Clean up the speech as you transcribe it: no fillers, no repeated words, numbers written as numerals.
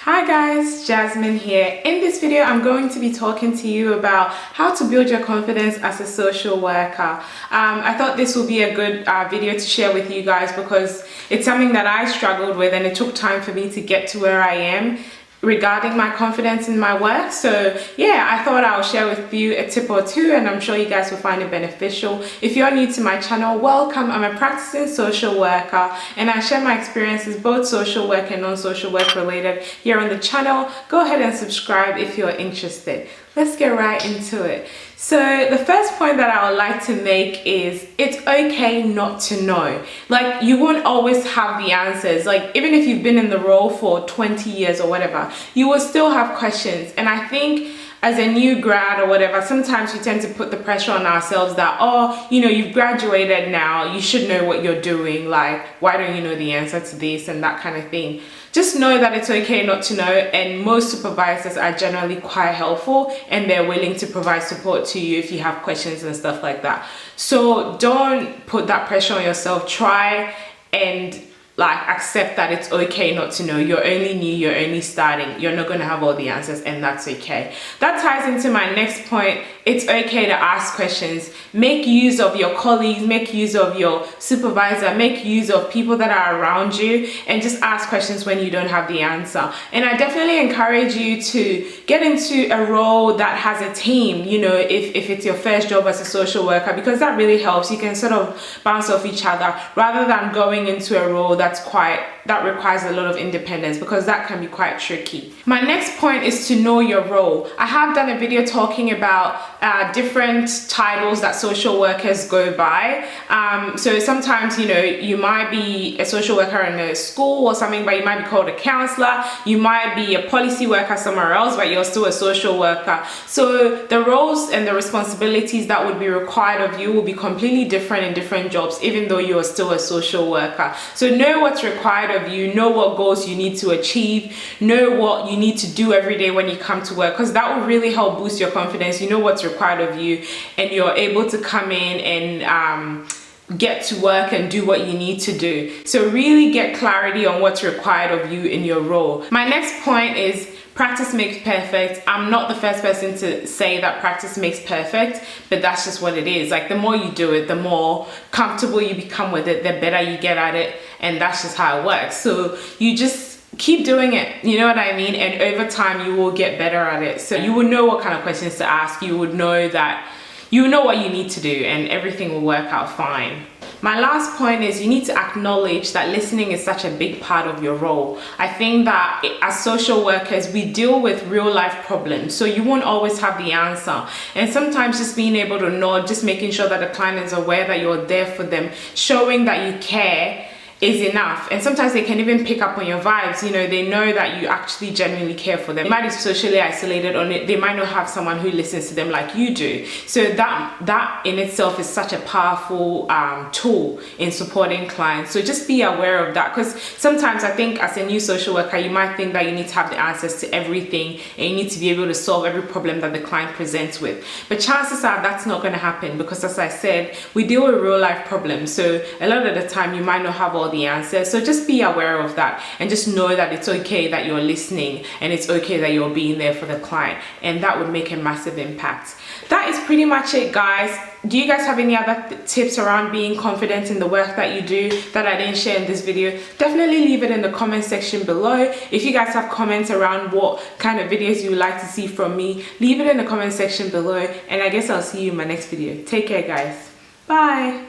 Hi guys, Jasmine here. In this video, I'm going to be talking to you about how to build your confidence as a social worker. I thought this would be a good video to share with you guys because it's something that I struggled with and it took time for me to get to where I am regarding my confidence in my work. So yeah, I thought I'll share with you a tip or two and I'm sure you guys will find it beneficial. If you're new to my channel, welcome. I'm a practicing social worker and I share my experiences, both social work and non-social work related, here on the channel. Go ahead and subscribe if you're interested. Let's get right into it. So the first point that I would like to make is it's okay not to know. Like, you won't always have the answers. Like, even if you've been in the role for 20 years or whatever, you will still have questions. And I think as a new grad or whatever, sometimes we tend to put the pressure on ourselves that, oh, you know, you've graduated now, you should know what you're doing. Like, why don't you know the answer to this and that kind of thing. Just know that it's okay not to know, and most supervisors are generally quite helpful and they're willing to provide support to you if you have questions and stuff like that. So don't put that pressure on yourself. Try and accept that it's okay not to know. You're only new, you're only starting, you're not going to have all the answers, and that's okay. That ties into my next point. It's okay to ask questions. Make use of your colleagues, make use of your supervisor, make use of people that are around you, and just ask questions when you don't have the answer. And I definitely encourage you to get into a role that has a team, you know, if it's your first job as a social worker, because that really helps. You can sort of bounce off each other rather than going into a role that requires a lot of independence, because that can be quite tricky. My next point is to know your role. I have done a video talking about different titles that social workers go by. So sometimes, you know, you might be a social worker in a school or something, but you might be called a counselor. You might be a policy worker somewhere else, but you're still a social worker. So the roles and the responsibilities that would be required of you will be completely different in different jobs, even though you are still a social worker. So know what's required of you, know what goals you need to achieve, know what you need to do every day when you come to work, because that will really help boost your confidence. You know what's required of you and you're able to come in and get to work and do what you need to do. So really get clarity on what's required of you in your role. My next point is practice makes perfect. I'm not the first person to say that practice makes perfect, but that's just what it is. Like, the more you do it, the more comfortable you become with it, the better you get at it, and that's just how it works. So you just keep doing it, you know what I mean? And over time you will get better at it. So you will know what kind of questions to ask. You would know that you know what you need to do, and everything will work out fine. My last point is you need to acknowledge that listening is such a big part of your role. I think that as social workers, we deal with real life problems, so you won't always have the answer. And sometimes just being able to nod, just making sure that the client is aware that you're there for them, showing that you care, is enough. And sometimes they can even pick up on your vibes. You know, they know that you actually genuinely care for them. They might be socially isolated, or they might not have someone who listens to them like you do. So that in itself is such a powerful tool in supporting clients. So just be aware of that, because sometimes I think as a new social worker, you might think that you need to have the answers to everything and you need to be able to solve every problem that the client presents with. But chances are that's not going to happen, because as I said, we deal with real life problems. So a lot of the time you might not have all the answers. So just be aware of that and just know that it's okay that you're listening and it's okay that you're being there for the client, and that would make a massive impact. That is pretty much it, guys. Do you guys have any other tips around being confident in the work that you do that I didn't share in this video? Definitely leave it in the comment section below. If you guys have comments around what kind of videos you would like to see from me, leave it in the comment section below, and I guess I'll see you in my next video. Take care, guys. Bye.